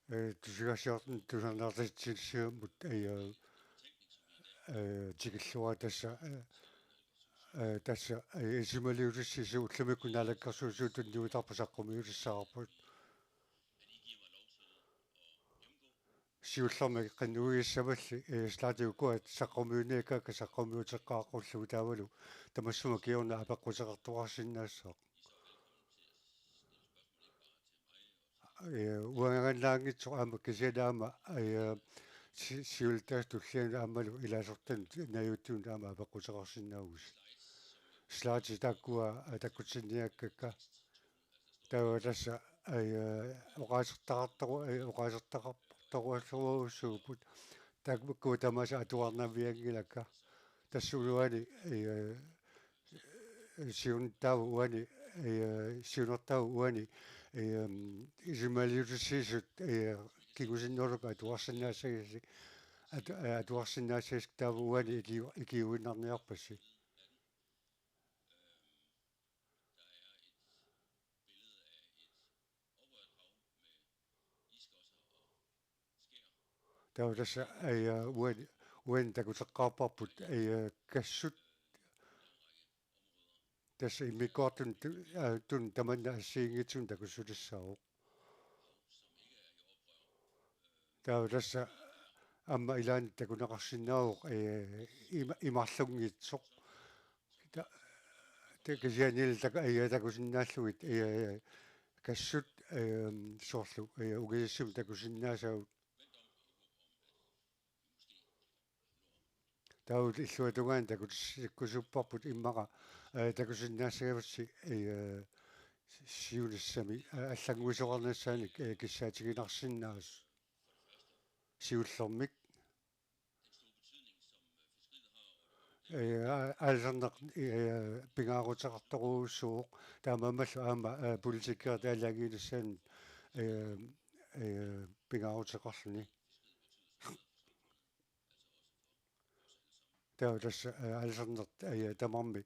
тусигасиортун тусаннаартитсилсиуммут тикиллуа тасса исималиулиссису уллумикку налаккарсуусуутун нуитарпасаққумиулиссаарпут сиуллэрми қаннуиссамалли слаатиуккуа саққумиуниаккака саққумиутеққааққуллугу таавалу тамассума киорна апеққусеқартуарсиннаассоо уангааннаангитсо аама кисинаама сиултаас туллиана аамалу илаасортан наюуттуун аама апеққусеқарсиннаагус слаати таккуа таккутсинниаккакка таваласса оqaасертақартару оqaасертақартаруаллуруссуупут таккуа тамаса атуарнавиангилакка тассулуани сиунтау уани сиунертау уани исималиусиисут кигусиннерлука атуарсинаассагаси атуарсинаассагас таавуани икиуиннарниарпасси таваласса уани такутеққарпарпут кассут тасса иммиккуартун тун таманна ассиингитсун такуссулиссаару таваласса амма илаани такунеқарсинааруq имарлунгитсоq такисианил такусиннааллугит кассут соорлу угиссум такусиннаасагут таут иллуатугаан такутсиккусуппарпут иммаqa такусиннаассагавасси сиулиссами аллагуисоқарнассааник киссаатигинарсиннаас сиуллэрмик аллернеқ пингаарутеқарторуussууq таамаамаллу аама политиккер таалаагиилиссаан пингаарутеқарлуни таваласса аллернерт тамарми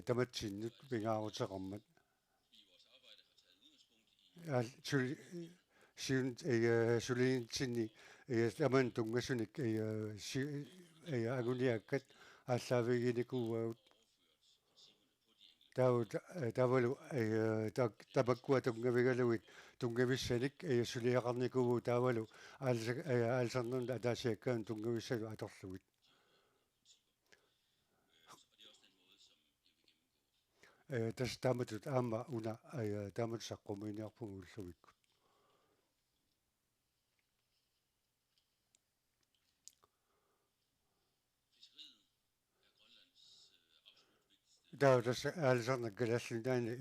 таматсиннут пингаарутеқармат сиун сулиинтсинни таман тунгасуник агуниаккат ааллаавигиникууагут таут тавалу табаккуа тунгавигалугит тунгависсаник сулиақарникуу таавалу аалсарнерна атаасиаккаан тунгависсалу аторлугит тас таматут аама уна тамат саққуминиарпугуллугиккут таутас аалсарна галаллинаани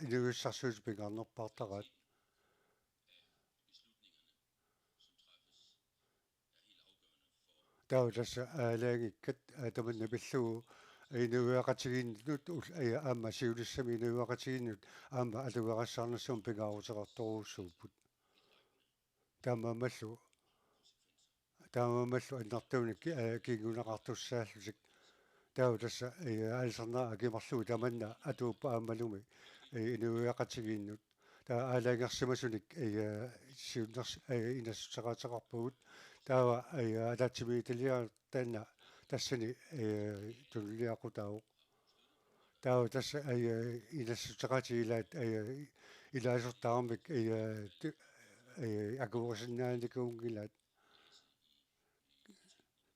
инуиссарсуус пингаарнерпаартараат таутас аалаагиккат таманна пиллугу инуиақатигииннут аама сиулиссами инуиақатигииннут аама алугарассаарнассуум пингаарутеқарторуussууппут таамаамаллу аннартууник кигунеқартуссааллусик таутасса аалсарнаа акимарлугу таманна атууппа аамалуми инуиақатигииннут таа аалаагерсимасуник сиуннерс инассутеқаатеқарпугут таава алаатсимииталиа таана тассани туллиақутаау таава тасса инассутеқатигилаат илаасертаармик акуурсинааникуунгилаат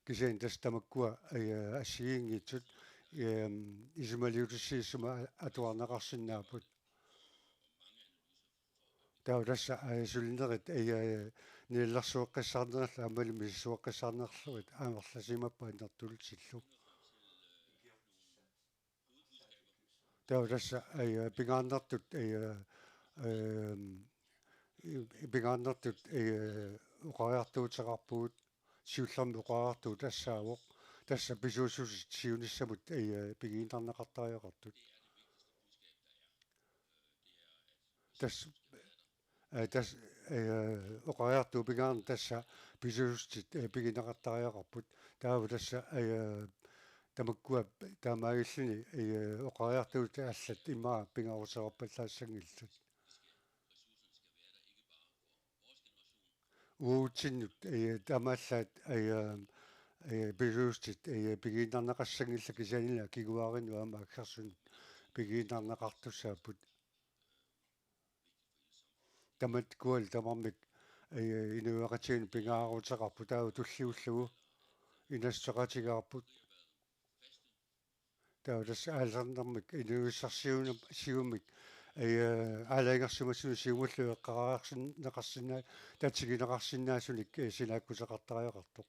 кисен тас тамаккуа ассигингитсут исималиутиссииссума атуарнеқарсинаапут таава тасса сулинерит ниллерсуэққиссаарнерла аммали миссуэққиссаарнерлугит аамерласимаппа аннертултиллу таава тасса пингаарнертут пингаарнертут уқариартуутеқарпугут сиуллерми уқариартуу тассаавоқ тасса писуусусит сиуниссамут пигииннарнеқартариақартут тас тас оqaриартуу пигаарна тасса писуусtit пигинеқартариақарпут таава тасса тамаккуа таамаагиллуни оqaриартуут аллат имаа пингаарусеқарпаллаассангиллут uutinnut tamaallaat пилуустит пигинарнеқассангилла кисанила кигуарину аама аксарсунут пигинарнеқартуссааппут тамат куал тамармик инуақатигин пингаарутеқарпу таава туллиуллугу инассоқатигаарпут таава тасса аалернэрмик инуиссарсиуна сиумик аалаингерсумассуну сиумуллу эққараарсин неқарсинаа татсигинеқарсинаасуник синааккусеқартариақартоқ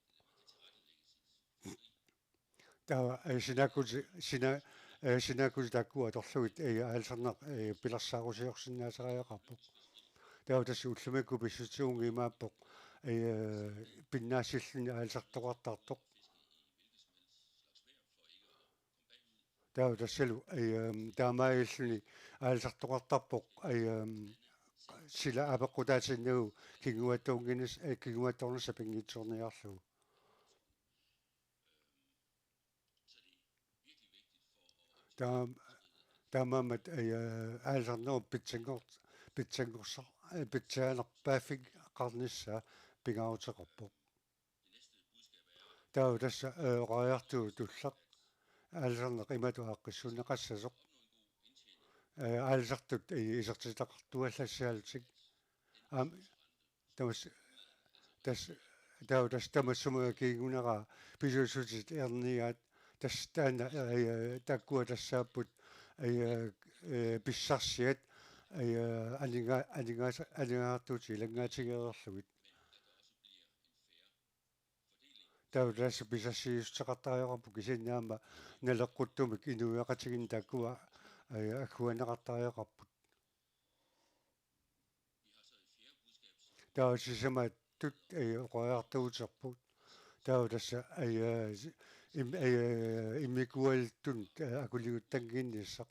таава синааккус таккуа торлугит аалсарнақ пиларсаарусиорсинаасариақарпоқ таава тасса уллумакку писсутсуунги имааппоқ пиннаассиллуни аалсартоқартаартоқ таава тассалу таамаиллуни аалсартоқартарпоқ сила апеққутаатиннагу кигуаттуунгинис кигуатторнасса пингитсорниарлугу таамаамат аалсарнеру питсангорсар питсаанерпааффик қарнissaа пингаарутеқарпоқ таава тасса оqaajартуу туллақ аалсарнеқ имату ааққиссунеқассасоқ аалсартут исертитақартуаллассаалутик аам тас тамассумага кигунера писуусутит ерниаат тас таана таккуа тассааппут писсарсиат алингаартуути илангаатигеерлугит таава тасса писассиустеқартариорпу кисиннаама налеққуттумик инуиақатигин таккуа аккуанеқартариоқарпут таава сисамаат тут оqaajартуутерпут таава тасса иммикуалттун акулигуттангинниссақ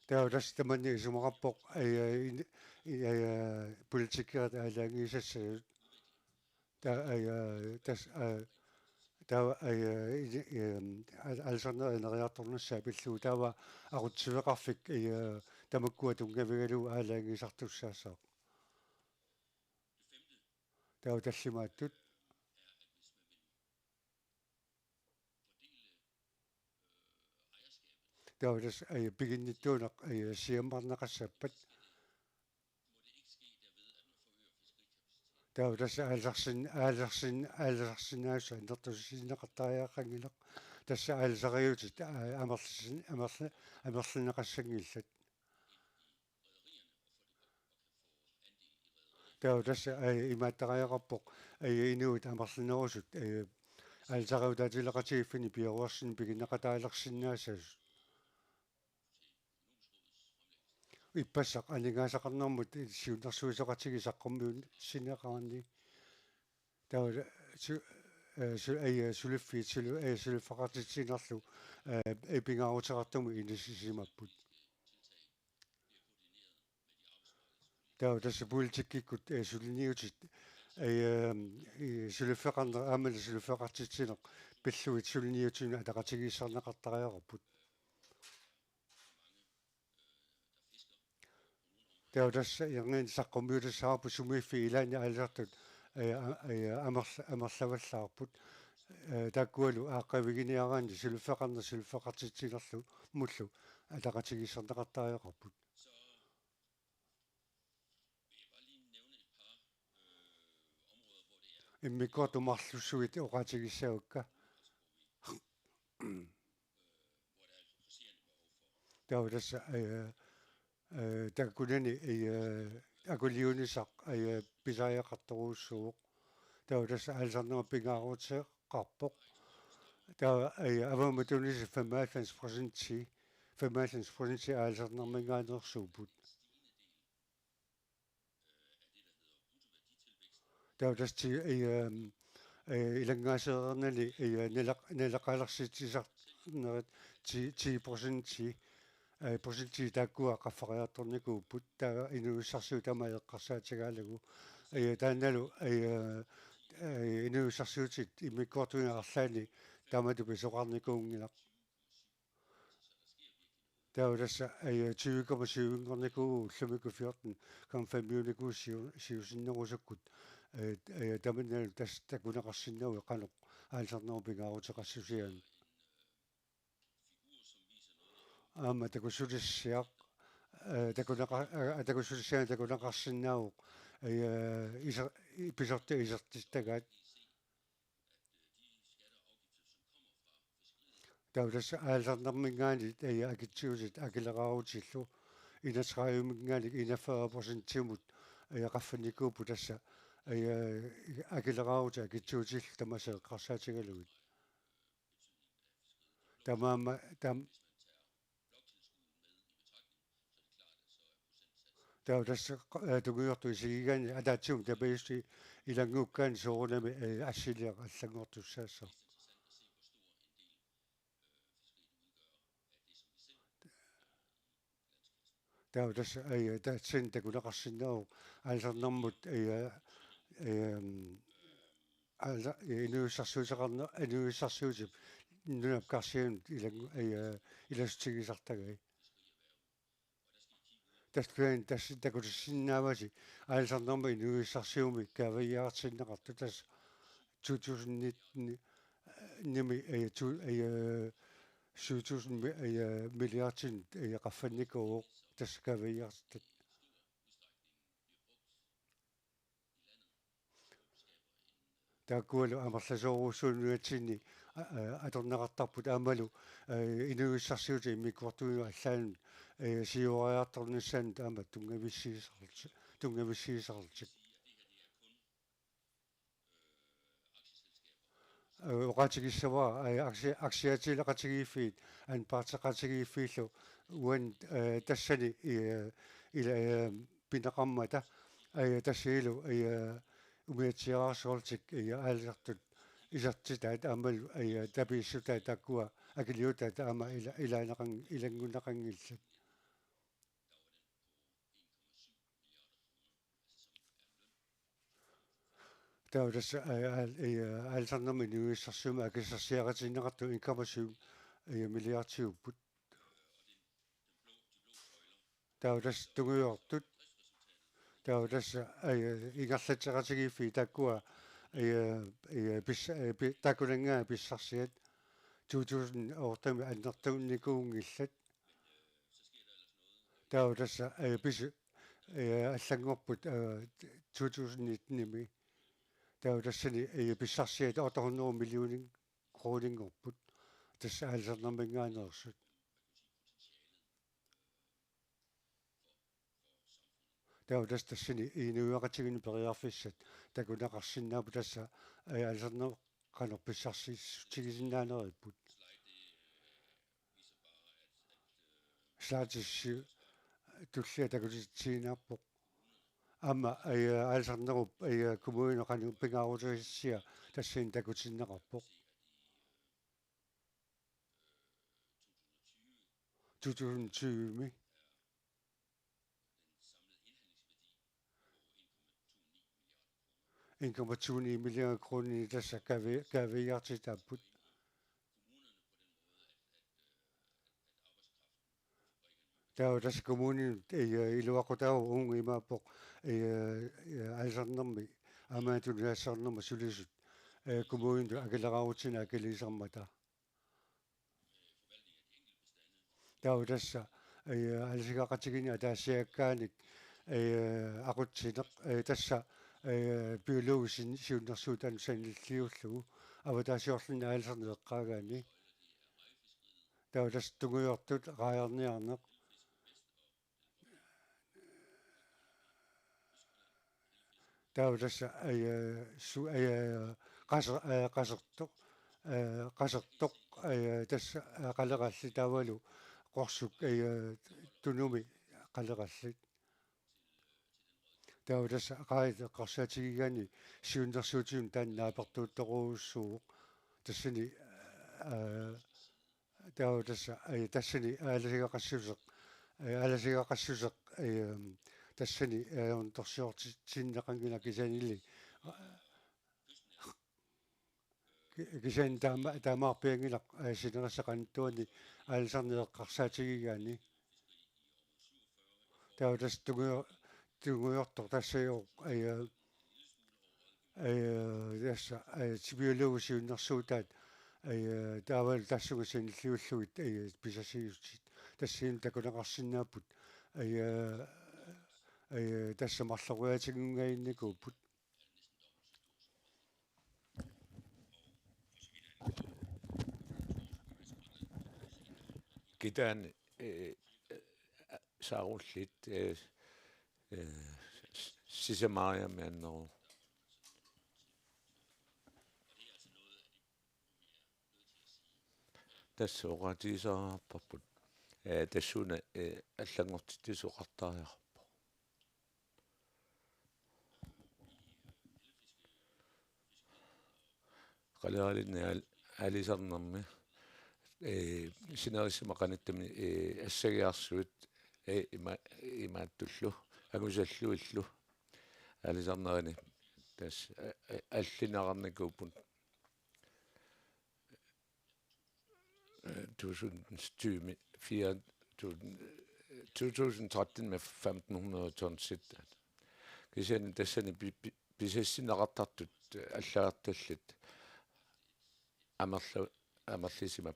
таава тасса таманни исумақарпоқ политикерат аалаангисассагут тас таава алсарнер энериарторнассаа пиллуу таава арутсивеқарфик тамаккуа тунгавигалу аалаангисартуссаассаа таава таллимааттут таава тас пигинниттуунақ сиаммарнеқассаппат таава тасса аалсарсинаасса андертусинеқартариаққангилақ тасса аалсариутит амерлинеқассангиллат таава тасса имааттариақарпоқ инуут амерлинерусут аалсариутаатилеқатигиффини пиоруарсин пигинеқатаалерсиннаасас иппассақ алингаасақарнэрмут сиуннэрсуисоқатигисаққуммиун синеқарни таава сулиффиит сулиффақартитсинерлу эпингаарутеқартуми инисисимаппут таава тасса политиккиккут сулиниутит сулиффеқарнер аамали сулиффеқартитсинеқ пиллуит сулиниутина атақатигиссарнеқартариорпут таава тасса янгэн саққуммиутассаарпу сумиффи илаани аалсартут амерлаваллаарпут таккуалу ааққавигиниараани сулиффеқартитсинерлу муллу атақатигиссарнеқартариоқарпут иммиккортумарлуссуит оqaатигиссаагукка таава тасса таккунани акулиунисақ писариақарторууссууоқ таава тасса аалсарнера пингаарутеққарпоқ таава аваматуниси 95% аалсарнермингаанерсуупут таава тасти илангаасеернали нелақалерситсисарнерит 10% просенти таккуа qaffariartornikuupput taa inuussarsiu tama eqqarsaatigaalagu taannalu inuussarsiutit immikkuartuingaarlaani tamatu pisoqarnikuungilaq Taurassa ai 20,7 llumikufiorten kan 5 siusinnerusukkut tamanal tas takunaqarsinnaui qanuq аалсарнерупингаарутеқассусиан аама такуссулиссиақ такуссулиссиан такунақарсиннаауq иса писорти исертистагаат тауласса аалсарнэрмингаани акитсиусит акилераарутиллу инасрааюмингаалик 41% тимут qaffanikkuppu tassa акилераарути акитсуутилл тамасеэққарсаатигалугит тамаама тауласса тугиорту исигигаани атаатсум табаисти илангууккаани соорунами ассилиақ аллагуортуссаассаа тауласса таатсин такунақарсиннаау аалсарнэрмут инуиссарсуутеқарна инуиссарсуутип нунапкарсиун иластигисартагай таскуэн тасси такутиссиннааваси аалсарнэрма инуиссарсиуми каваяартиннеқарту тас 2019 ними 7000 миллиардин qaffанникуу таскаваяартат тааккуалу амерласооруссуунуатсинни аторнеқартарпут аамалу инуиссарсиути иммиккуартуйу аллаан сиуариарторнissaан таама тунгависсиисарлутик оqatигиссава аксиатилеqатигииффиит анпаартеqатигииффииллу уан тассани ила пинеқармата тассиилу умиатсиараарсуортик аалертут исертитаат аамалу табииссута таккуа акилиута таама илаанеқан илангунеқангиллат тауласса аалсарнерми нуиссарсума акиссарсиақатиннеқарту 1,7 миллиардсиуппут таулас тугуйортут тауласса ингерлатеқатигииффи таккуа такулангаа писсарсиат 2000 ортами аннертуунникуунгиллат тауласса писи аллангорпут 2019-ними таулассани писсарсиат 800 миллионин кронингорпут тасса аалсарнэрмингаанерсут таулас тассани инуиақатигини периарфиссат такунақарсиннаапу тасса аалсарнер канер писсарсиссутигисиннаанериппут слаатисси туллиа такутитсиинаарпоқ ама аалсарнеруп коммуино кану пингаарутериссиа тассин такутиннеқарпоқ 2020-ми 1,29 millioner kroner tassa kaviartitapput таа тас коммунин илуақутаа унгимааппоқ аалсарнэрми амаатулиассарнэрма сулисут коммунин акилераарутина акилисармата таа тасса алсигақатигини атаассиаккааник aqutsineq tassa biologisin siunnersuutan sanilliullugu avataasiorlunna aalsarneeqqaagaani taulas tunguyortut qaajarniarneq taulassa qasertoq tassa qaleqalli taavalu qorsuk tunumi qaleqallit тауласа qaita qarsaatigigani siunnersuutiun taannaapertuuttoruussuuq тассани тауласа тассани аласигақассусеқ тассани торсиортитсиннеқангина кисанили кисан таамаарпиангилақ синерассақанттуани аалисарнеэққарсаатигигаани таутас тугуйортор тассаёр ясса тибиулугусиуннэрсуутаат таавал тассугусиниллиуллугит писасиусит тассиин такунеқарсинааппут тассамарлоруятигунгаинникууппут Gitan saarullit sisemaria meanneru tassuqatiisarparput tassuna allangortitisuqartariarpo qaleralinni alisarnermi sinerissimaqanittumi assagiarsuut imaattullu agusalluillu alisarnerini tas allinaqarnikuupun 2013 med 1500 ton sit kisen tassani bisassinaqartartut allaartallit amerlisima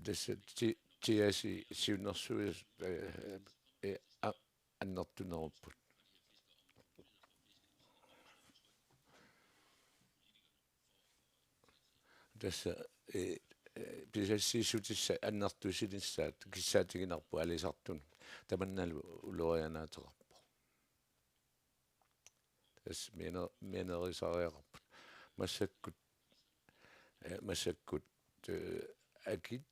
tassa tiasi siunnersuis annertunerupput tassa bisassiissutissa annertusinissaat kissaatiginarpu alisartun tamannalu ulorianaateqarpu tass mianerisariaqarput massakkut akit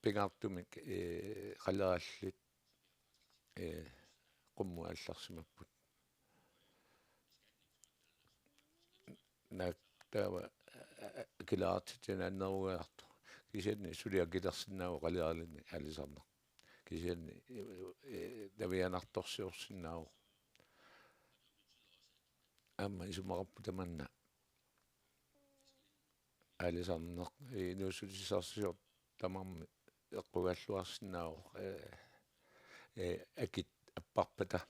pingaartumik qallerallit qummu алларсимаппут нактава килаартитина аннеругаарту кисианни сулиакилерсинааву қалералинни алисарнер кисианни тавианарторсиорсинааву амма исумақарпу таманна алисарнер инуусутисарсиор тамарми эққугаллуарсинааву акит аппарпата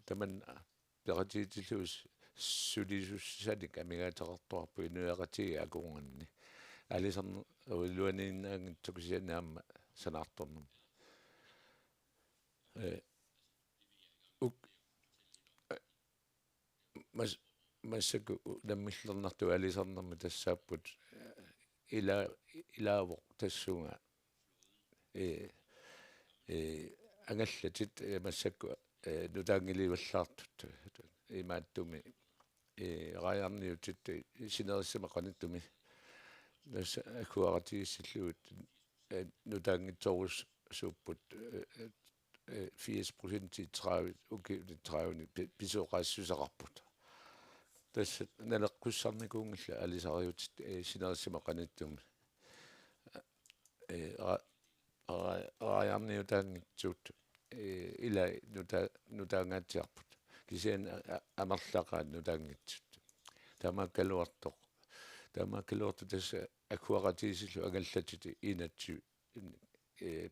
таманна ператиитиллуус сулисуссаник амигаатерторпу инуяқатиги акуунганни алисарнер уиллуанииннаангитсукисианаама санаарторнум ук массаку наммиллернарту алисарнерми тассааппут илаавоқ тассуунга ангаллатит массаку нутаангиливаллаартут имааттуми раярниутит синериссамақаниттуми нас акуаратигиссиллуут нутаангитсорус сууппут 80% 30 укиуни 30 писоқаассусақарпут тасса налеққуссарникуунгилла алисариутит синериссамақаниттуми раярниутаангитсуут ила нутаангаатсиарпут кисиан амерлақаат нутаангитсут таамааккалуарту тасса акуаратигисиллу агаллатити инатсу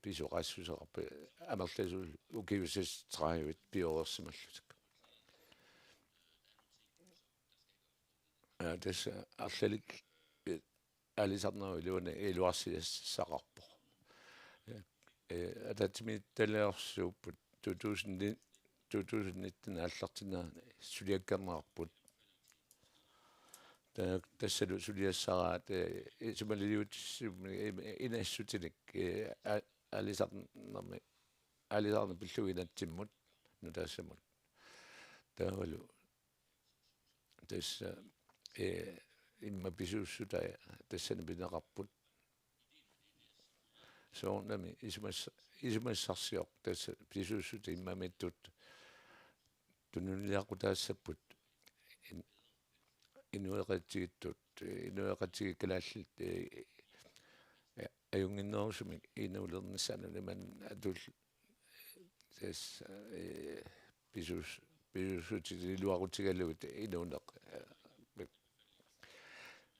писоқаассусақарпа амерласул укиусас 30 пиорерсималлутак тасса арлалик алисарнеру илуана илуарсиассақарпо ататми талеорсууппут 2019 аллартинаани сулиаккарнаарпут тассалу сулиассараат сумалилиутиссуми инассутиник алисарнерми пиллугинатсиммут нутаассамут таавалу тасса имма писууссутая тассани пинеқарпут соонами исумассарсиоқ тасса писууссута иммамиттут тунунилиақутаассаппут инуэқатсигиттут инуэқатсигиккалааллит аюнгиннерусумик инулерниссаанулиман атул тас писууссутилуарутигаллугут инуунеқ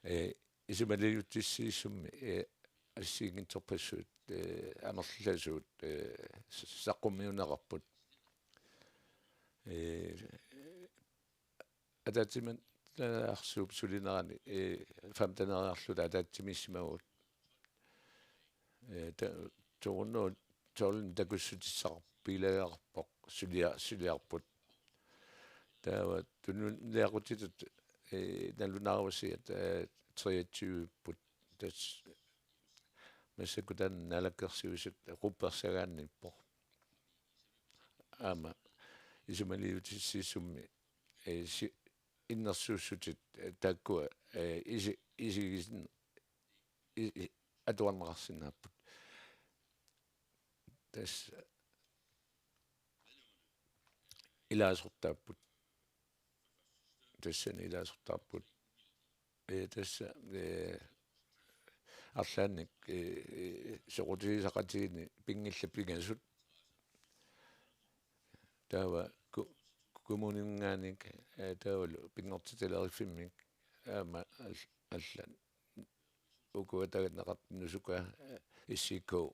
Isumaliyutissiissummi ассигинтерпассуут амерлласуут саққуммиунеқарпут атаатиман арсууп сулинерани фамтанериарлута атаатимиссимагут торуннуу тоолин такуссутиссақар пилагаарпоқ сулиарпут таава туннеақутитут налунаарусиат 23-пут тас массакутан налаккерсиусут рупперсагаанниппо ама исумалиутиссиссумми иннерсууссутит тааккуа исигисин атуарнеқарсинааппут тас илаасортааппут тассани илаасортааппут тасса арлаанник соқутисақатигини пингиллаппигасут таава кумуниннгааник таавалу пингортиталериффиммик аама аллан укуатагнеқарт нусука иссикко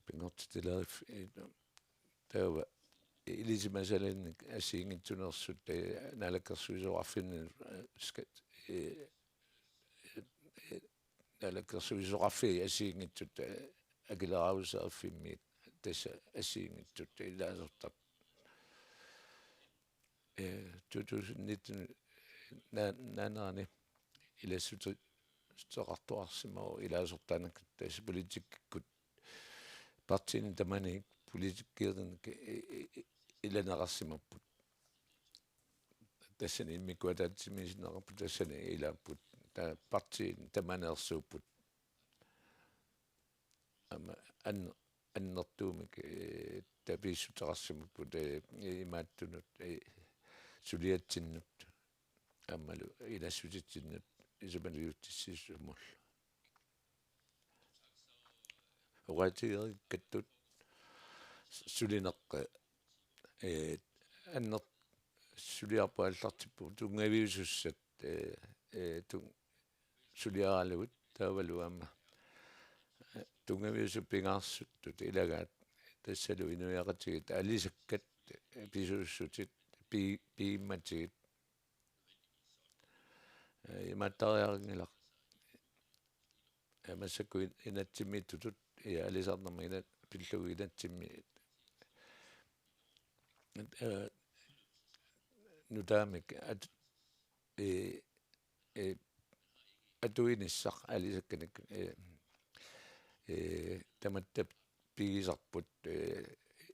пингортиталериф таава илисимасаланник ассиингитсунерсут налаккерсуисоқарфинни скат налаккерсуисоқарфи ассиингитсут акилераавусеэрфиммиит тасса ассиингитсут илаасертап 2019 наанерани илассут соқартуарсимау илаасортаанак тасса политиккут партиин таманик политиккиернак иланеқарсимаппут тассани иммикуатаатсимисинеқарпут тассани илааппут таа партиин таманеерсууппут ама аннертуумик табиссутеқарсимаппут имааттунут сулиатсиннут аммалу илассутитсиннут исумалиуттиссиссумул угаатигериккаттут сулинеққа аннер сулиарпааллартиппу тунгавиусуссат тун сулиаралугут таавалуамма тунгавиусуппингаарсуттут илагаат тассалу инуяқатигит алисаккат писууссутит пиимматигит иматтариарингилар амассакку инатсиммиттутут алисарнерма инат пиллугу инатсимми нутаамик атуиниссақ алисакканик таматтап пигисарпут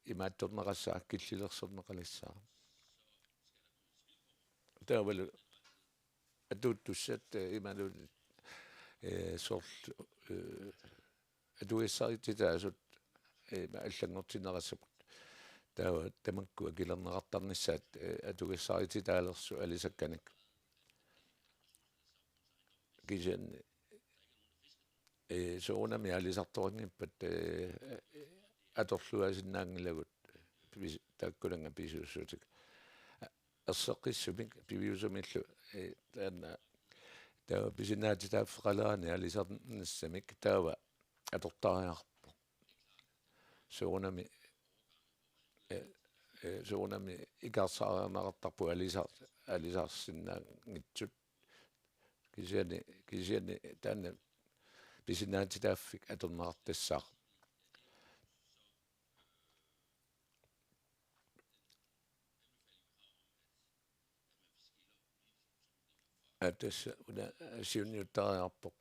имаатторнеқассаа киллилерсернеқалиссаа таавалу атууттуссат ималу сорт атуиссарититаасут аллангортинерассапут таава тамаккуа килернеқартарниссаат атуиссарититаалерсу алисакканик кижен соонами алисарторнииппат аторлуасиннаангилагут тааккуланга писууссуутик ерсеққиссумик пивиусумиллу таана таава писинаатитааффеқалаани алисарнассамик таава атортариарпо соонами икаарсаариарнеқартарпу алисаарсиннаангитсут кисиани таана писинаатитааффик аторнеқартассаа атасса уна сиунниуттариарпоқ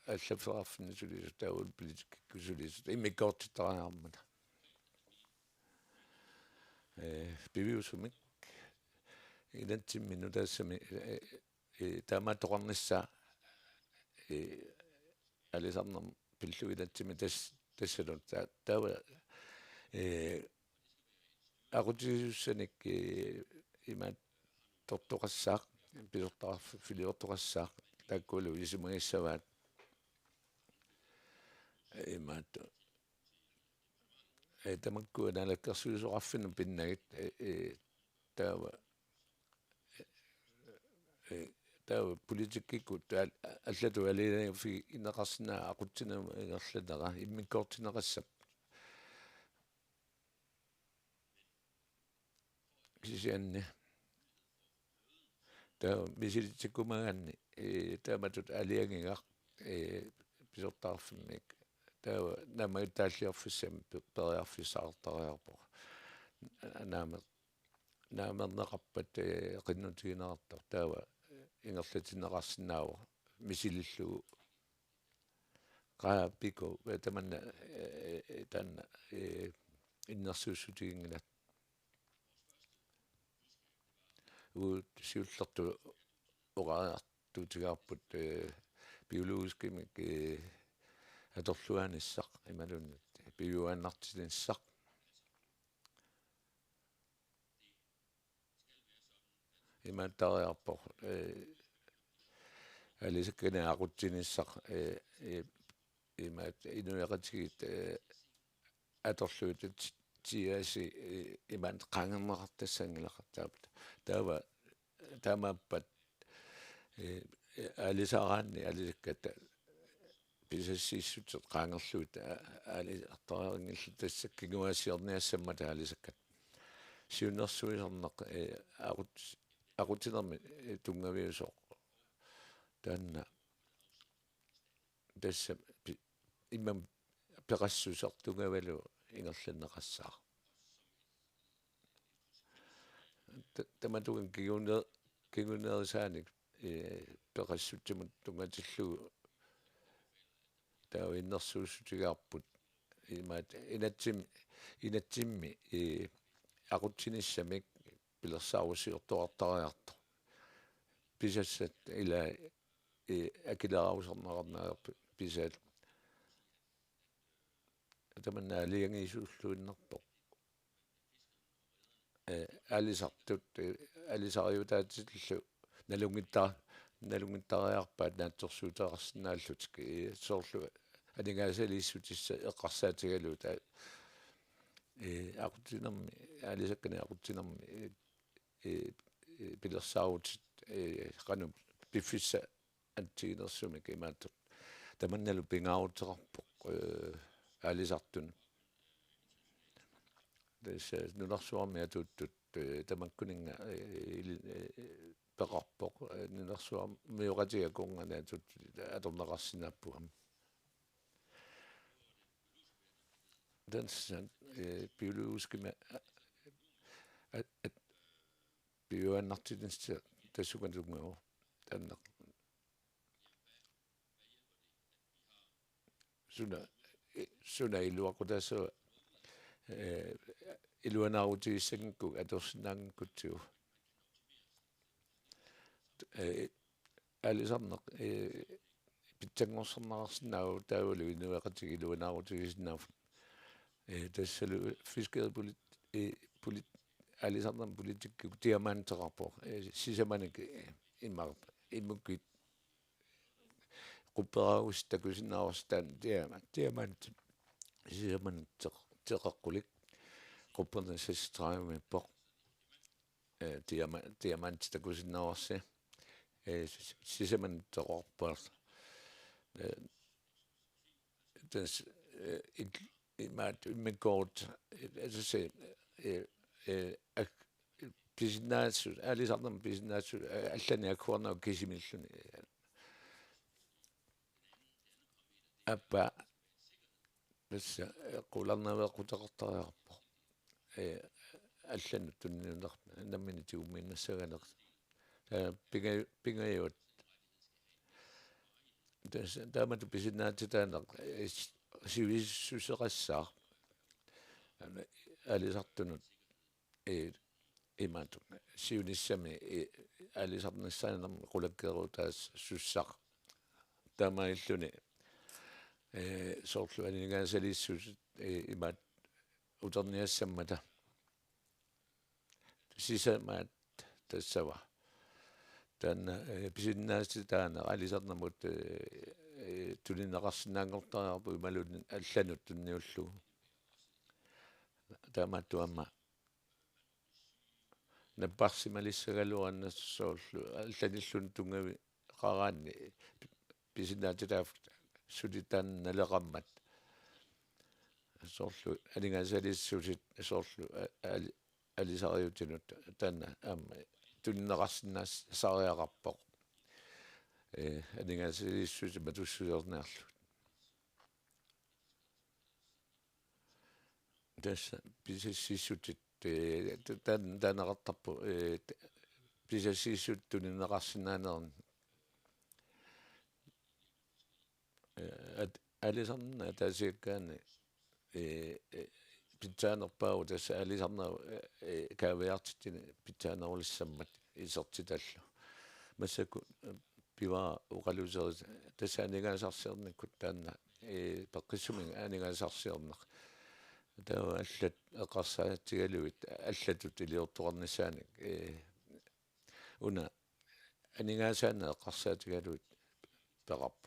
аллафеқарфни сулисут таавул политикку сулисут иммиккоортиттариармата пивиусумик илантиммину таассами таамаатоқарнissaа алисарнер пиллу илантими тассалут таава акутисуссаник имаат тортоқассаақ пилертараф филиортоқассаақ тааккулу исумагиссаваат имаат тамаккуа налаккерсуисоқарфину пиннагит таава таа политиккикут аллату алинафи инеқарсинаа aqutsinama ингерланера иммиккоортинеқассап кисианни таа мисилитиккумагаанни тааматут алиангига писортаарфиммик таа намаитааллиорфиссам периарфисаартариарпо наамернеқарпат қиннутигинеқартар таава ингерлатинеқарсинаава мисилиллугу qaapiko tamanna tanna innersuussutigingilat uut siullertu oqaartuutigaarput biologiskimik atorluanissaq imalunnat biuannartinissaq imantariarpo алисаккана aqutsinissaq имаат инуяқатигит аторлуутит тиаси имаан қангернеқартассангилақартаапта таава таамааппат алисаараанни алисакката писассииссутеқ қаангерлуут алисартарингилл тассаккигуасиорниассаммата алисаккат сиуннэрсуисернеқ aqutinерми тунгавиусоқ таанна тасса иммам пеқассусартугавалу ингерланнеқассаа таматуган кигунерисааник пеқассутсимут тунгатиллугу таа иннерсууссутигаарпут имаат инатсимми aqutsinissamik пилерсаарусиортуартариарто писассат ила акилераусернеқарнаагерпу писаат таманна алиангиисууллуиннерпо алисартут алисариутаатиллу налунгиттариарпаат наатсорсуутеқарсинааллутик соорлу анигаасалииссутисса эққарсаатигалута aqutinерми алисаккана aqutinерми пилерсаарутит qanu пиффисса антигинерсумик имааттут таманналу пингаарутеқарпоқ алисартун тэс нунарсуарми атуттут тамаккунинга пеқарпоқ нунарсуар миоқатигакунгана атут аторнеқарсинааппугам den biologiske at bioannartinista tassukantugnao tanna suna iluaqutaso iluanaarutigissaginku atorsinnaangikkutsiu alisarneq pitsanngorsernerarsinnaau taavalu inuaqatig iluanaarutigissinaaf тассалу фискер полит алисарнам политикку тиамаантерарпо сисаманик иммар иммуккит qupperaagus takusinnaarstан tiamant сисаманит теқаққулик quppernassastраамиппоқ tiamant takusinnaawarsi сисаманит теқорпаар тас имаат иммиккорт altså писиннаасу алисарнам писиннаасу аллани аккуарнаа кисимиллуни аппа тасса qulарнавеэқутеқартариарпо аллану тунниунер наммини тигумминнассаганер пингаюут тасса таамату писиннаатитаанер сивиссусеқассаа алисартунут имаату сиуниссами алисарнассаанерми qulakkeerutaass суссақ таамаиллуни соорлу алингаасалииссус имаат утерниассаммата сисамаат тассава таана писиннаасти таана алисарнамут тулинеқарсинаангортариарпу ималун алланут тунниуллу таамааттуамма наппарсималиссагалуаннассоорлу алланиллун тунгави qaraanni pisinaatitaaf sutitaan naleqammat soorlu alingasalissusit soorlu alisariutinut taanna aamma tunneqarsinnaas sariaqarpoq alingasalissusit matussuyornaarlu tassa pisississutit taanaqartarpu pisississut tunneqarsinnaanern alisarna taasiakkaani pitaanerpaagu tassa alisarnau kaaviartitini pitaanerullissammat isertitallu massaku pivaa uqaluserit tassa anigaasarsiarnikkut taanna peqqissumiga anigaasarsiarneq taawa allat eqarsaatigaluit allatut iliortuqarnisaanik una anigaasaaneq eqarsaatigaluit peqarp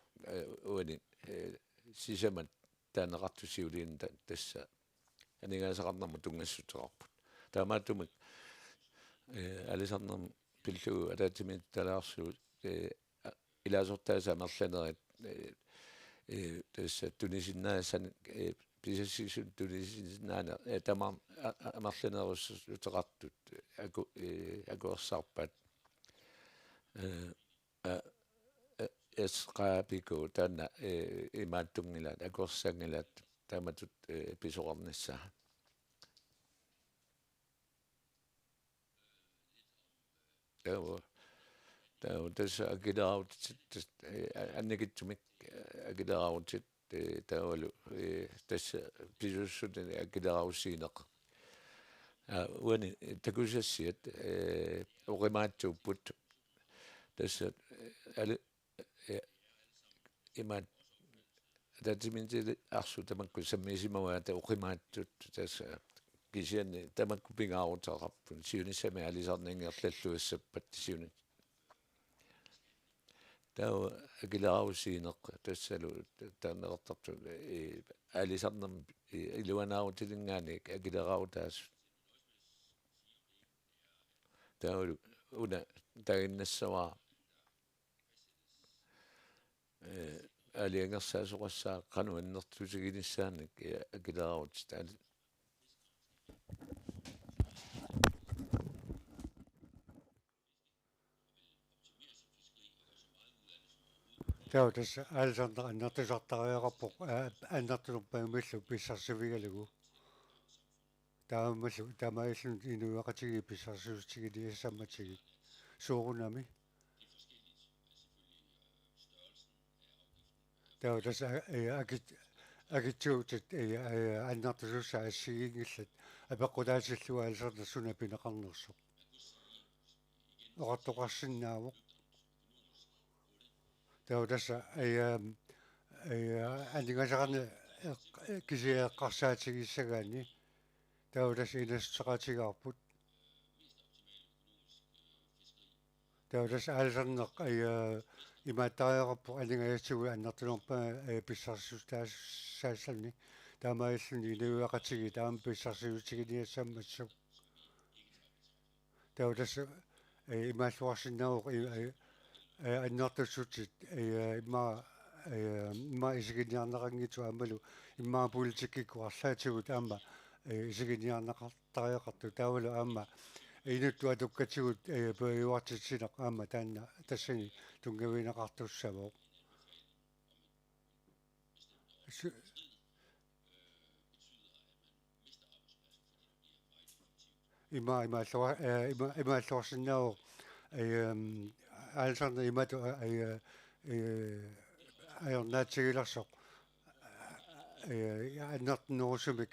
uani sisamat taanaqartusiuliin tassa anigaasaqarnarmu tungassutеқарпут таамааттумик алисарнерм пиллугу алаатимит талаарсуут илаасортааса мерланерит тасса тунисиннаасан писассисут тунисиннаана тамаа мерланеруссутеқартут акуерсаарпаат esqaapiku taanna imaattungilaat akuersangilaat taamatut pisoqarnissaa taawa tassa akileraautit annakitsumik akileraautit taawalu tassa pisussutini akileraussiineq uani takusassiat uqimaatsuupput tassa imaat taatiminti arsu tamakku sammiisimawaata uqimaattut tassa kisianni tamakku pingaarutaqarpun siunissami alisarningerlalluassappat siuni taawa akileraussiineq tassalu taanneqartartu alisarnerm iluanaarutillingaani akilerautaas taawalu una taginnassawaa aliangersaasuqassaa qanuannertusiginissaannik akileraut taali taawa tassa alisarner annertusartariaqarpoq annertulurpaimillu pissarsivigalugu taamallu tamaillun inuaqatigi pissarsiutigini issammatigi suurunami taawa tassa agitsuutit annertusussa assigingillat apeqqulaasillua alisarnersuna pineqarnersuq oqartoqarsinnaavuq taawa tassa aningasaqarni kisiaqqarsaatigisagaani taawa tassa inassuteqatigaarput taawa tassa alisarneq имааттариақарпу алингаяссугу аннартулерпаа писсарсустаассааллани таамаиллуни илуиақатиги таама писсарсиутигиниассаммассук таа тасса имааллуарсиннауқ аннартуссутит имма исигиниарнеқангиту аммалу иммаа политиккикку арлаатигу таама исигиниарнеқартариақарту таавалу аама инуттуа туккатигут пеиуартитсинеқ аама таанна тассани тунгавинеқартуссавоо имааллуарсиннаавоо аалсарна имату аёрнаатсигиларсоқ аннартнерусумик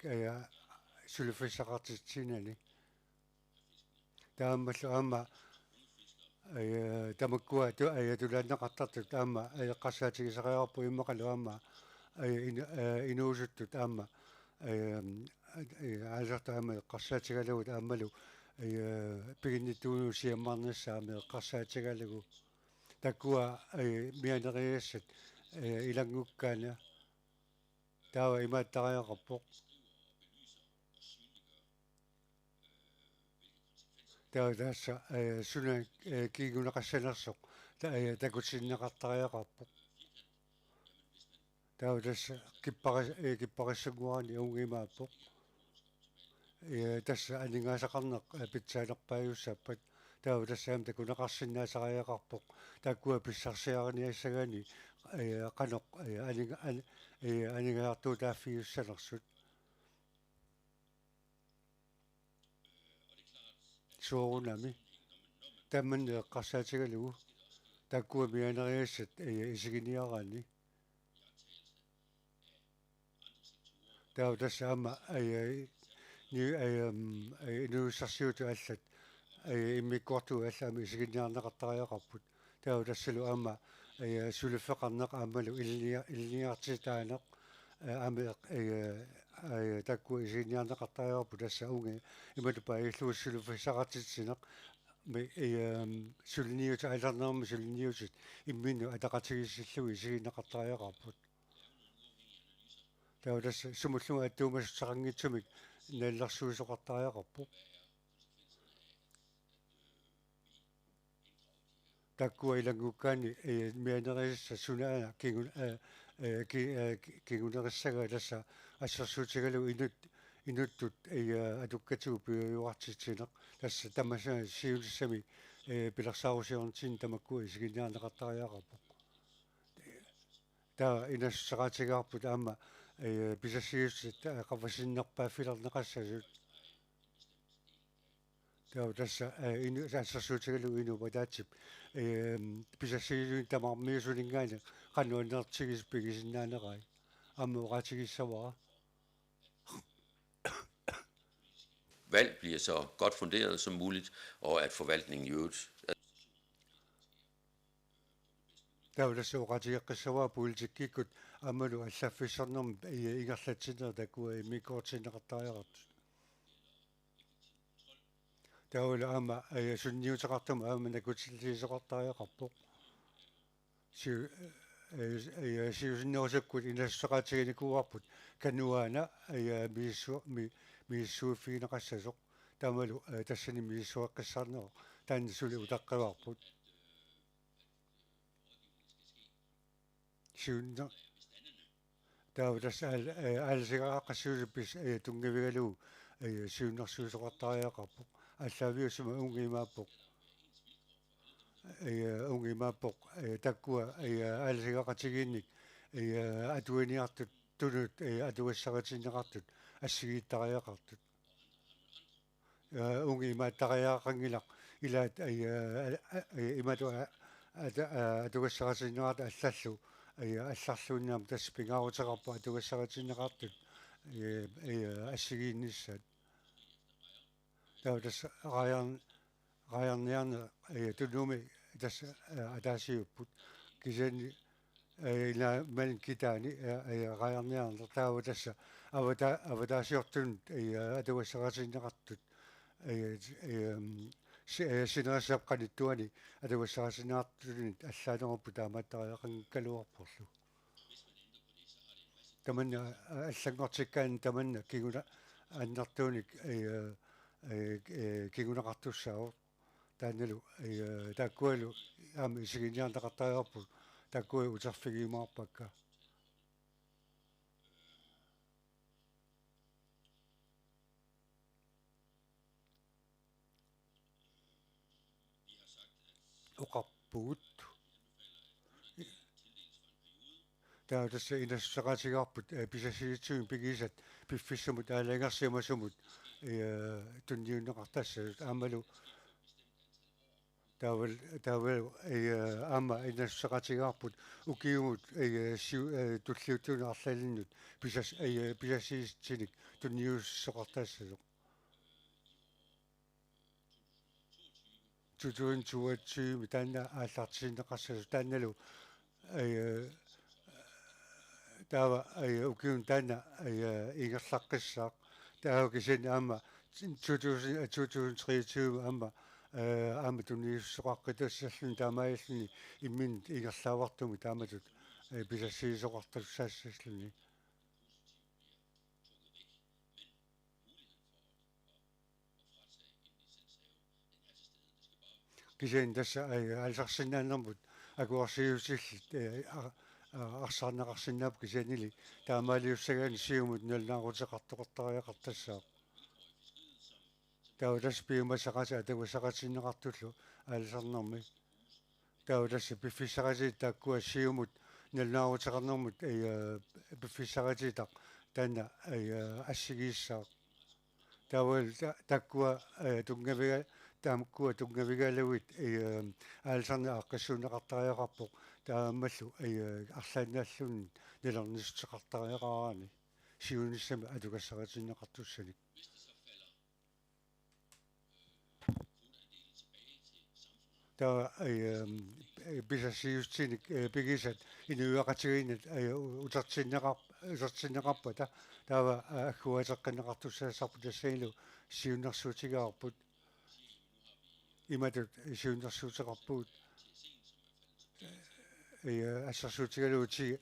сулуфиссақартитсинани тааммаллу аама тамаккуа тулааннеқартарту таама эққассаатигисариарпу иммақалу аама инуусутту таама аалерта аама эққассаатигалугу тааммалу пигинниттуунуу сиаммарнассаами эққассаатигалагу таккуа мианериассат илангуккаана таава имааттариақарпоқ tässä synen kiikunaqassanersoq takutsinnaqartariaqarpoq tässä kipparissaguarani ungimaappoq tässä aningaasaqarneq pitsaanerpaajussappat tässä takunaqarsinnaasariaqarpoq takkua pissarsiariniassagani qanoq aningaartuu taaffiussanersut suurunami tamman eqqarsaatigalugu takkua mianeriassat isiginiarani tässä amma inuussarsiutu allat immikkuartu allami isiginiarneqartariaqarput tassalu amma suluffeqarneq aammalu ilniartitaaneq ameq takkua isiginiarneqartariaqarput tassa ungi imatupaa illuussuluffissaqartitsineq sulniuta alarnermi sulniutit imminu ataqatigissillugi isiginneqartariaqarput tässä sumulluga attuumassaqangitsumik nallersuusoqartariaqarpoq takkua ilangukkaani mianerissa sunaana kingunerissaga tässä assarsuutigalu inuttut atukkatugu piujuartitsineq tässä tammasana siulissami pilersaarusiornitin tamakkua isiginniarneqartariaqarpoq taa inassaqaatigaarput aama pisassiussit qavasinnerpaaffilerneqassasut tässä assarsuutigalu inuvataatip pisassiuluin tamarmiusulingaani qanuannertigispigisinnaanerai aama oqatigissavara valg bliver så godt funderet som muligt, og at forvaltningen i øvrigt tässä oqatigeqqissavaa politikkikut aamalu allaaffissarnermi ingerlatsineer takkua imikkoortinneqartariaqartut taula aama sunniuteqartuma aama nakutillisisoqartariaqarpoq siusinnerusakkut inassaqaatiganikuarput kanuaana miissuuffigineqassasoq taamalu tassani miissuaqqissarneroq taanna suli utaqqavarput siunner taava tässä aalsigaaqassiusippis tungavigalugu siunnersuusoqartariaqarpoq allaaviussuma ungimaappoq ungimaappoq takkua aalsigaaqatigiinnik atuaniartut tunut atuassaratinneqartut assigiittariaqartut ungimaattariaaqangilaq ilaat imatu atuassaratinneqarta allallu алларлууннаам тасс пингаарутеқарпа атугассаратиннеқартут ассигииннссаат таа тасс раярниарне тунуми тасс атаасиуппут кисани ила малин китаани раярниарне таава тасса аватаасиортунут атугассаратиннеқартут синерсаапқаниттуани атугассарасинаартулунит аллаанеруппу таамааттариақангкалуарпорлу таманна аллангортиккаани таманна кигуна аннартууник кигунеқартуссаавор таанналу тааккуалу аама исигиниарнеқартариарпу тааккуи утерфигимаарпакка oqarpugut taa tassa inassaqaatigaarput pisassigitsugi pigisat piffissumut aalangersiamasumut tunniunneqartassasut aamalu taaval aama inassaqaatigaarput ukiumut tulliuttuunearlalinnut pisassigitsinik tunniussoqartassasuq tutuuntuatsiumi taanna aallartisinneqassasut taannalu taava ukiun taanna ingerlaqqissaaq taava kisani aama 2023 aama aama tunniussoqaqqitassalluni taamaayalluni immin ingerlaavartumi taamatut pisassiisoqartalussaassalluni кисаин тасса алсарсинаанермут акуарсиусилли арсаарнеқарсинаап кисанили таамаалиуссагаани сиумут налнаарутеқартоқартариақартассаа таудас пиумасақаса атагусақатиннеқартуллу аалсарнерми таудасса пиффиссақаси тааккуа сиумут налнаарутеқарнермут пиффиссақатитақ таана ассигииссаа таавал таккуа тунгавига таамаккуа тунгавигалуит аалсарна аққассуунеқартариақарпоқ таамаллу арлаанааллун налернисутеқартариақараани сиуниссама атугассақатиннеқартуссаник таа бисассиустиник пигисат инуиақатигинат утертиннеқарпата таава аггуатеққинеқартуссаассарпу тассаилу сиуннэрсуутигаарпут иматут сиуннэрсуутеқарпуут ассерсуутигалуути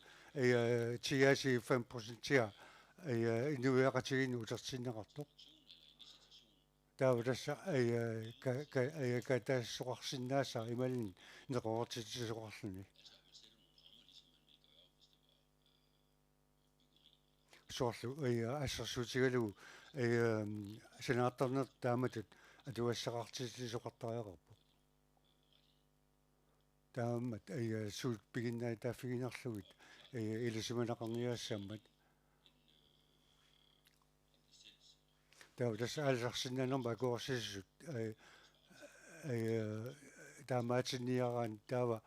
тиаси 5% тиа инуиақатигин утертиннеқартоқ таава тасса катаассоқарсинаасаа ималин неқоортитисоқарлуни соорлу ассерсуутигалу санаартарнер тааматут атуассақартитисоқартариақарпу таамат суут пигиннаа тааффигинерлугит илисиманақарниаассааммат таава тасса аалсарсинаанерма акуарсиссут таамаатинниараан таава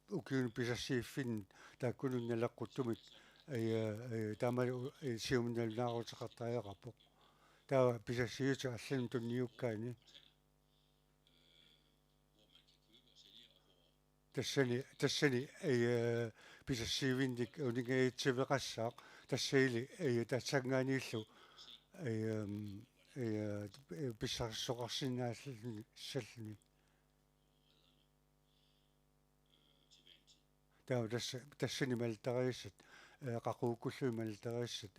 укиун писассииффин тааккунун налаққуттумик таамалу сиумналнаарутеқартариақарпоқ таава писассиута аллан тунниуккаани тассани писассиивинник унигаитсивеқассаақ тассаили татсангаанииллу писсарсоқарсинааллни саллни таава тассани малтариассат qaqukkullu maltaraissat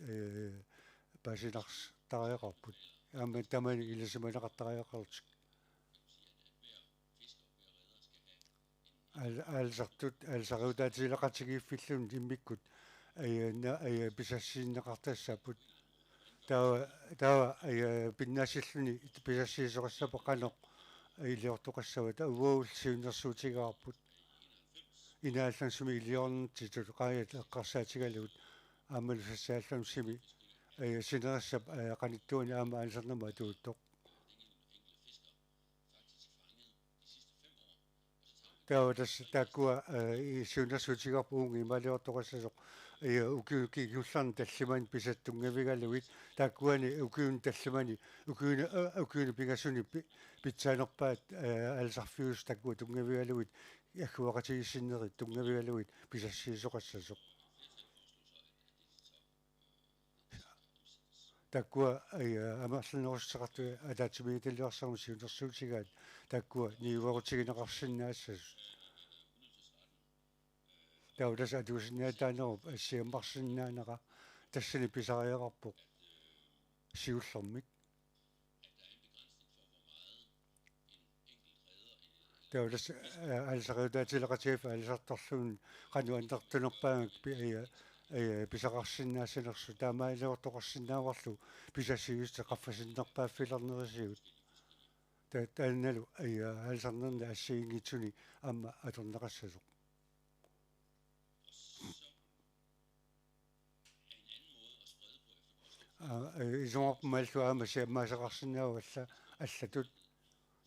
pasinars tariaqarput aama tamani ilasimanaqartariaqartik алсариутаатилеқатигииффиллун иммиккут писассииннеқартассаппут таава пиннаасиллуни писассиисоқассапеқанеқ илиортоқассава тавуул сиуннэрсуутигаарпут инааллансуми илиорнтитут қаят эққарсаатигалуут аамалусассааллам сими синерассап қаниттуани аама аалсарнама атууттоқ таава тасса тааккуа сиуннэрсуутигаарпуунги ималиортоқассасоқ укиуки юлларни таллимани писаттунгавигалуит тааккуани укиун таллимани укиуни пигасуни питсаанерпаат алсарфиус таккуа тунгавигалуит аггуақатигиссиннерит тунгавигалуит писассиисоқассасоқ таккуа амерлинерустеқарту атаатсимииталлиарсарму сиунерсуутигаат таккуа ниуарутигинеқарсинаассас таудас атуусиннаатаанеруп ассиаммарсиннаанера тассани писариақарпоқ сиуллэрмик таудас алсариутаатилеқатиафа алсартарлуун қануантартунерпаангак писақарсинаассанерсу таамаалеортоқарсинааварлу писассиуста қаффасиннерпааффилернерисиут таанналу алсарнерна ассиингитсуни амма аторнеқассасоқ исоорпмааллу аама сиаммаасақарсинаавалла аллатут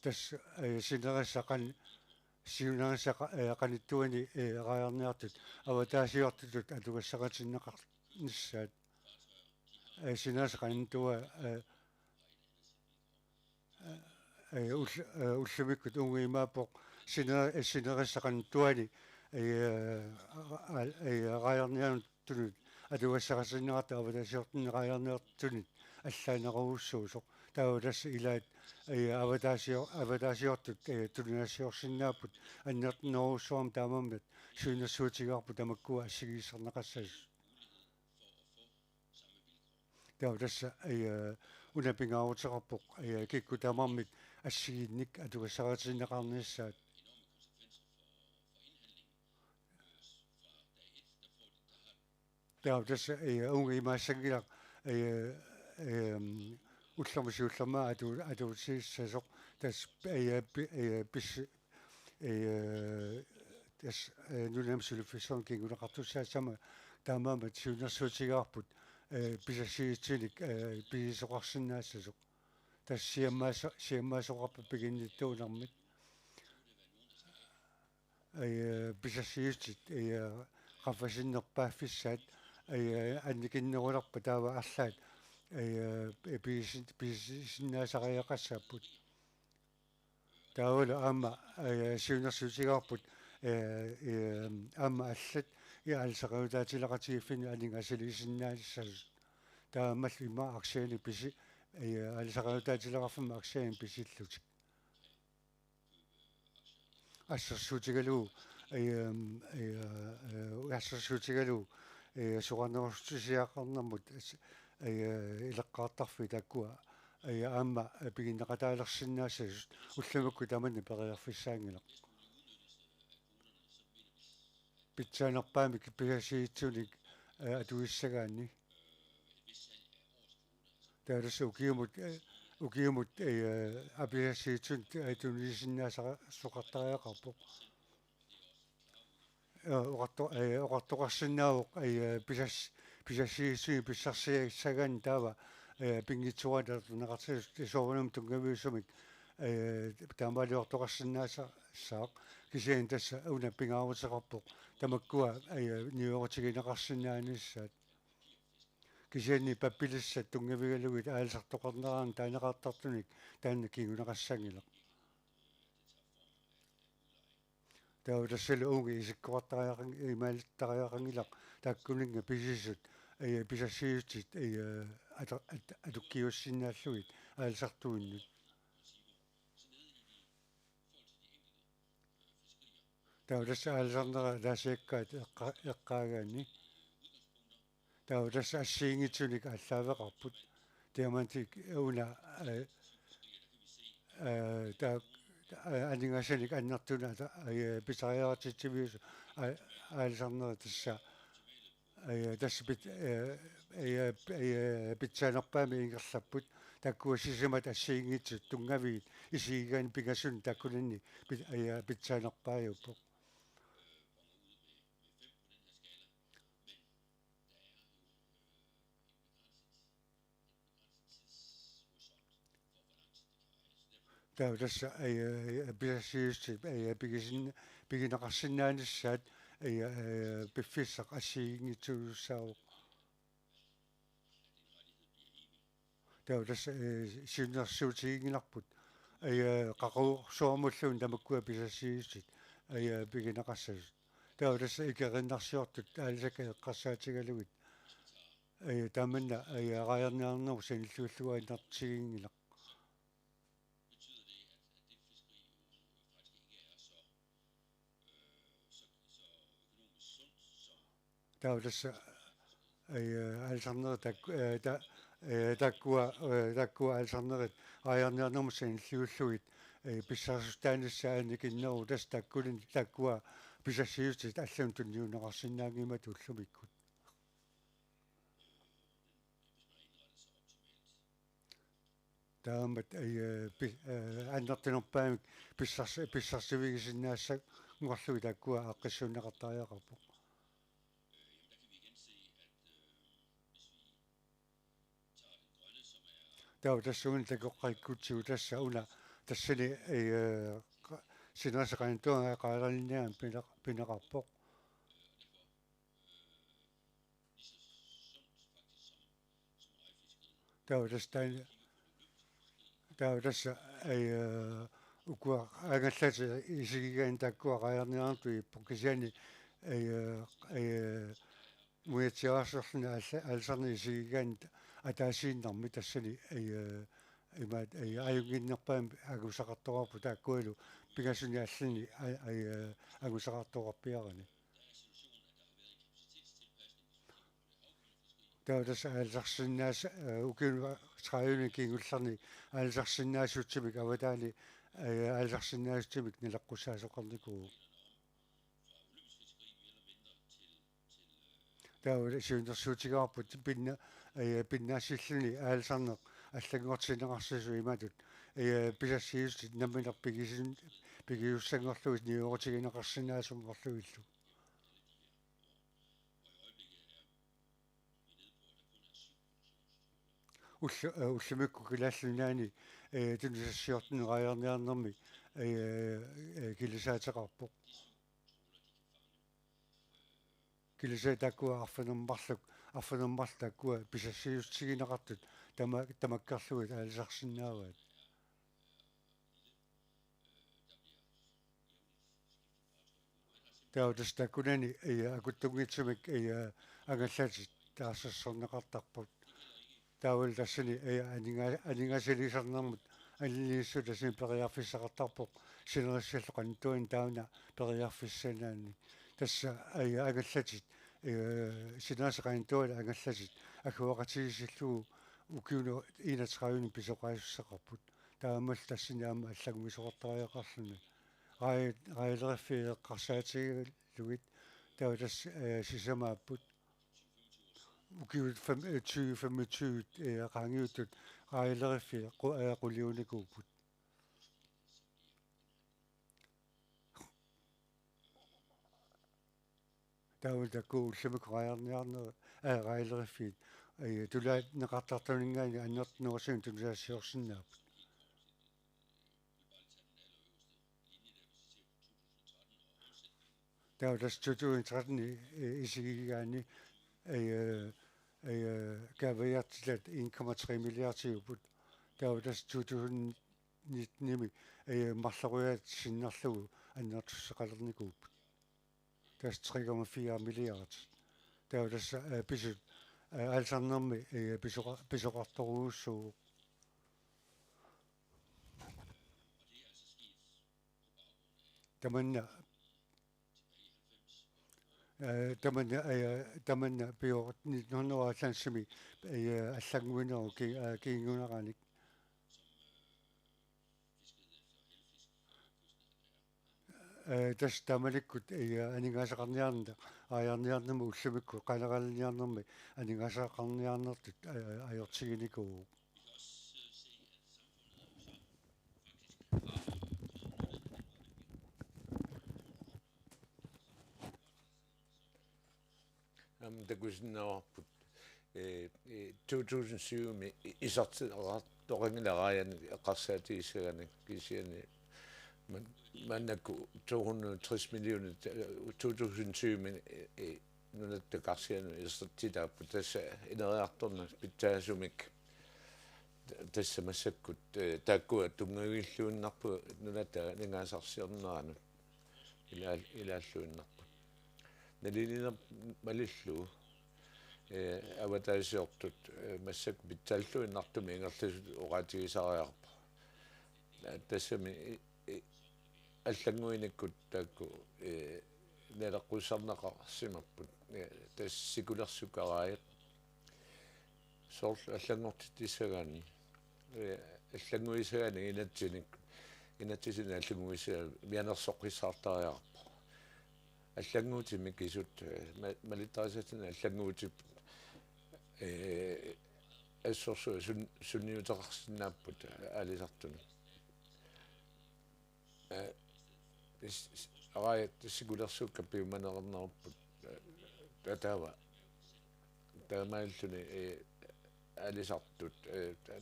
тас синерассақан сиунерисақа қаниттуани раярниартут аватаасиортутут атугассақатиннеқарниссаат синераса қаниттуа уллумиккут унгиимаапоқ синерисса қаниттуани раярниартунут атугассақатиннеқарта аватаасиортиннеқаярниартунит аллаанеруussуусоқ таудасса илаат аватаасиортут тунаассиорсиннааппут аннертнеруuссуарм таамаммат сюнерсуутигаарпу тамаккуа ассигииссарнеқассас таудасса унапингаарутеқарпоқ кикку тамармит ассигинник атугассаратинеқарниссаат таутас унгимаассагилақ уллэрмусиуллэрмаа атуутсииссасоқ тас пис тас нунамсулуффиссорн кингунеқартуссаасама таамаама сиунерсуутигаарпут писассиитсиник писисоқарсинаассасоқ тас сиаммаасоқарпа пигинниттуунармит писассиутит qaffasinnерпааффиссаат анникиннерулерпа таава арлаат писиннаасариақассааппут таавала аама сиунерсуутигаарпут аама аллат иалсақаутаатилақатигиффини анингасилисиннаалиссасут таамал има аксиани писи алсақаутаатилақарфама аксиани писиллутик ассерсуутигалуу ассерсуутигалуу суқанерустусиақарнэрмут илеққаартарфи таккуа аама пигиннеқатаалерсиннаассасут уллумакку тамани периарфиссаангилақ питсаанерпаами пигасиитсуник атуиссагаани таалас укиумут апиасиитсун атунисиннаасара суқартариақарпо оqartoqarsinnaavoq писассиисуи писсарсиагсаган таава пингитсуатерлунеқартис тисоорнум тунгавиусумик таамаалиортоқарсиннаасаақ кисиан тасса уна пингаарутеқарпоқ тамаккуа ниуорутигинеқарсинааниссаат кисианни паппилиссат тунгавигалугит аалсартоқарнераан таанеқартартуник таанна кингунеқассангилақ таутассалу уги исиккуартариақан имаалиттариақангилақ таккунинга писисут писассиутит атуккиуссиннааллугит аалсартуиннут таутасса аалсарнера ласиаккаат эққаагаани таутасса ассиингитсуник аллаавеқарпут тиамантик уна таа анингасаник аннартунаата питариаратитсивиус аалсарнера тасса тассапит питсаанерпаами ингерлаппут таккуа сисимат ассиингитсут тунгавиит исигигаани пигасун таккунанни питсаанерпааюппо таутасса писассиусти пигинеқарсинааниссаат пиффиссақ ассигингитсугуссаавоқ таутасса синнерсуутигингиларпут қақуурсуармуллуун тамаккуа писассиустит пигинеқассасут таутасса икериннарсиортут аалсака эққарсаатигалугит тааманна араерниарнеру саниллуаллуаиннартигингилақ таутасса аалсарнера таккуа аалсарнерит аярниарнермуссан иллиуллугит писсарсустааниссааник иннеру тас таккулин таккуа писассиутит аллам тунниунеқарсинаагимат уллумиккут таамат аннертинерпаамик писсарсивигисиннаассак угарлуги таккуа аққиссуунеқартариақарпо таутассуун такоққайккутсигу тасса уна тассани синерсақаантуага қаалалинниан пинеқарпоқ таутасса укуа агаллати исигигаан таккуа қаярниарнтуи поккисиани муятсиарсерлни алсарни исигигаан атаасииннарми тассани имаат аюнгиннерпаам агусақарторуарпу тааккуалу пигасуни аллани агусақарторуарпиарани Tautas aalsarsinnaas ukiunua traayuni kiingullarni aalsarsinnaasutsimik avataani aalsarsinnaasutsimik nilaqqussaasoqarniku tauda siunersuutigaarput pinnaassilluni aalsarneq аллагуартинеқарсису иматут пилассиусти намминер пигиуссангорлуис ниуорутигинеқарсинаасуммерлуиллу уллумикку килааллунаани тунисассиортнераярниарнерми килисаатеқарпоқ килисаа таккуа арфанермарлу таккуа писассиустигинеқартут тамаккарлуит аалисарсинааваат таутас таккунани акуттунгитсумик агаллатит таассернеқартарпут таавал тассани анингаасилисарнэрмут аллииссу тасни периарфиссақартарпоқ синериссаллоқантуин таана периарфиссанаани тасса агаллатит синаасеқаантуала агаллатит агуақатигисиллугу укиуну 31 писоқаиссақарпут таамал тассинаама аллагумисоқартариақарлуни раилериффиеққарсаатигилугит таутас сисамааппут укиут 2025 qaangiuttut railериффи qulliunikuput таултакку уллумик раярниарнер раилериффит тулаат неқартартунингаани аннертнерсуун тунсаассиорсинааппут таутас 2013 исигигаани кавиартилат 1,3 миллиардиупут таутас 2019 марлеруяат синнерлугу аннертуссеқалерникууппут тас 3,4 миллиард таутас писут алсарнерми писоқарторуussуу таманна пиорт 1990 аллагуинеру киингунераник тас тамаликкут анигаасақарниарнда аярниарнаму уллумикку қалералниарнерми анигаасақарниарнертут аёртигиникуу такусиннерарпут 2007 исартинераат торингиларааяни эққарсаатигиссагани кисиани маннаку 260 миллион 2020 нунаттакарсиану исертитааппут тасса инериарторна питтаасумик тасса массаккут тааккуа тунгагиллууннарпу нуната нингаасарсиорнерану илааллууннарпу налилина малиллу аватаасиортут массак питтааллуиннартуми ингерласут оратигисариарпа тассами аллагуиниккут таакку нелеққуссарнеқарсимаппут тассикулерсукарааяқ сорл аллагуортиттиссагаани аллагуисагаани инатсисина аллагуисаа мианерсоққиссаартариарпа аллагуутими кисут малиттарисатина аллагуутип ассорсу сунниутеқарсинааппут аалисартуни арай тиссикулерсуукка пиуманернерпут татава таамааллуни алисартут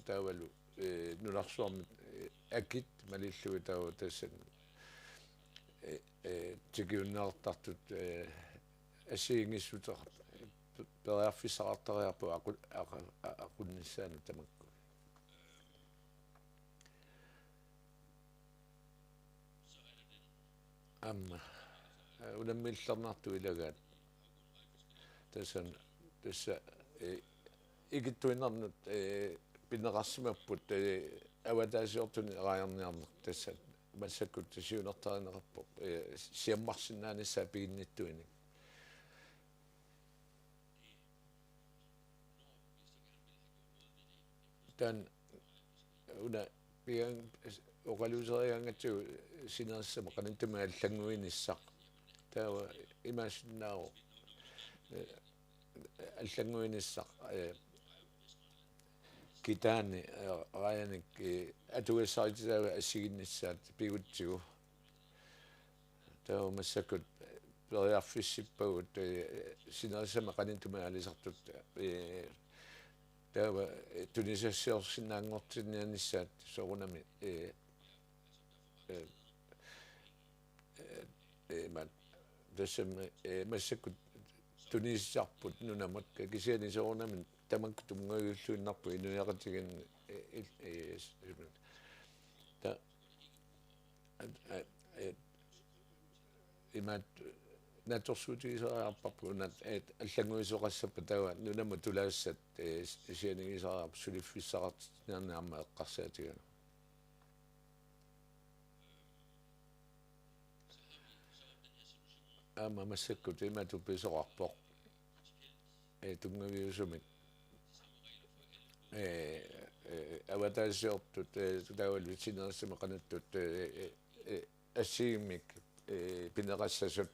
таавалу нуларсуармит акит малиллуи таава тассан тигиуннеэртартут ассиингиссутер периарфиссаартариарпу aqunnissaanu tamakku amma unammillarnartu ilagaat tassa igittuinarnut pinneqarsimapput avataasiortuni eraajarniarneq tassa массаккут сиунертаринераппо сиаммарсинааниссаа пигинниттуиник tan una pian okaluseriangatsu sinersama qanintuma allanguinissaq tawa imasinnaao аллангуинissaq китаани раяник атуассаритава ассигиннссаат пигутсигу таа массакут периарфиссиппагут синерсама канинтума алисартут таа тунисассиорсинаангортиннианиссаат сорунами мат дэсэм массакут тунисарпут нунамат кисиани сорунами тамак тумгаюллуиннарпу инуяқатигин та имат наторсуутигисариарпарпу нат аллангуисоқассаппа тава нунама тулаассат сианигисариарпу сулиффиссақартиарниарма эққарсаатигана ама массаккут имату писоқарпоқ тунгавиусумит аватаасиортут таавалу синерсима канаттут ассигиммик пинеқассасут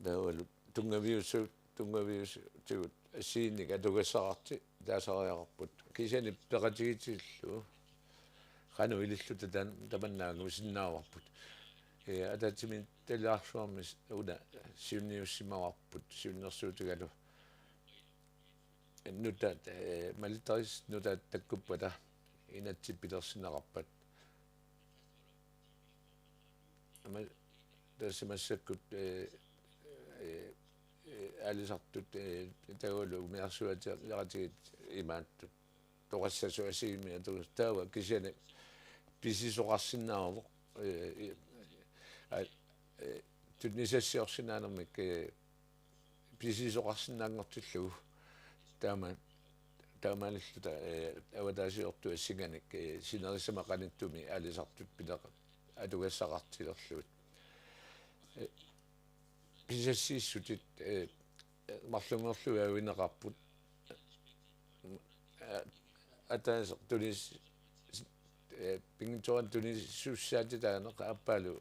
таавалу тунгавиусутигут ассиинник атугассаарти таасариақарпут кисани пеқатигитиллу хану илиллута таманнаагу синнааварпут ататсимин талаарсуармис уна сиунниуссимаварпут сиуннерсуутигалу нутат малитарис нутат таккуппата инатсиппилерсинеқарпат ама тассамассаккут алисартут таавалу умиарсуатиақатигит имааттут тоқассасу асигими ату таава кисиани писисоқарсиннаавоқ тунисассиорсинаанермик писисоқарсинаангортиллугу таамааллута аватаасиорту ассиганик синерисама каниттуми алисартут пилеқа атугассақартилерлуут писассииссутит марлунгерлуи авинеқарпут атаас тунис пингторан тунисsussаатитаанеқа аппалу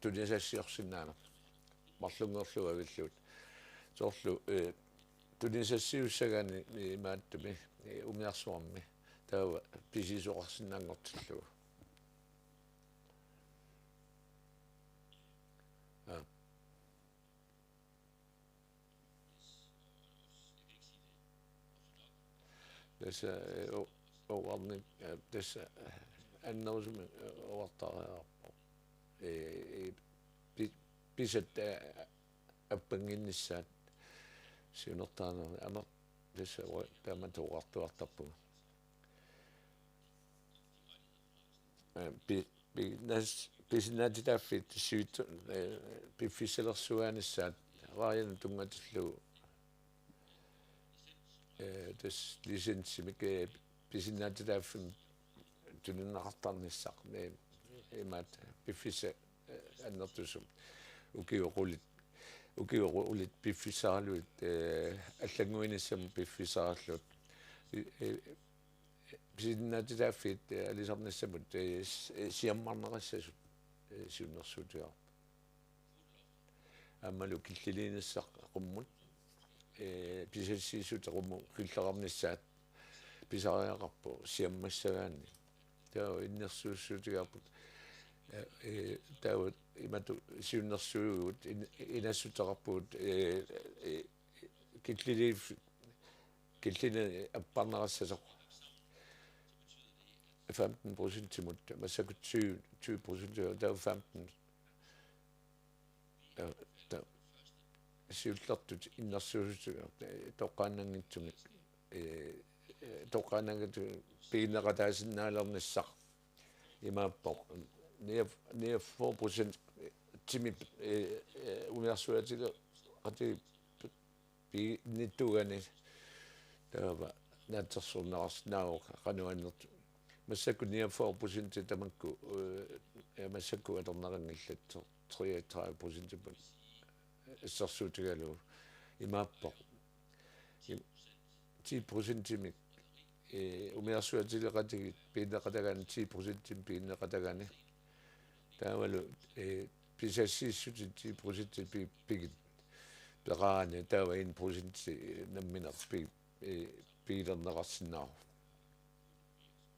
тунисассиорсинаанер марлунгерлуи авиллуут соорлу тунисассиуссагани имааттуми умиарсуарми таава писисоқарсинаангортиллугу tässä ovarni tässä annausumi ovartariarpo pisat аппангиннссаат сиунертаана ама tässä тааматуартуартарпу нас писинаатитааффит сиут пиффиселерсуаанissaат рааяна тунгатиллу das lisensimik писинаатитааффин туниннартарниссақ не имаат пиффиса аннертусум укиорулит пиффисаалуит аллангуиниссам пиффисаарлут писинаатитааффит алисарниссамут сиаммарнерассасут сиуннэрсуутиар аммалу киллилиниссақ қуммут писассиисутеқуму киллеқарниссаат писариақарпу сиаммассагаанни таа иннерсууссуутигарпут таа имату сиуннэрсуугут инассутеқарпуут киллини аппарнерассасоқ 15% timut массакут 20% таа 15 сиуллертут иннэрсуусутуга тоққаанангитсуми тоққаанангату пиинеқатаасиннаалерниссақ имааппоқ 4% тими универсуатига ати пи ниттугани таава наатсерсурнеқарсинаагоқ қануаннерту массакку 4% тамакку массакку атернерингиллатсо 33% иссерсуутигалу имааппоқ 10% тимик umiarsuatileqatigit piinneqatagan 10% piinneqatagani taavalu pisassiissutit 10% pigit peqaani taava 1% namminerpi piilerneqarsinnaru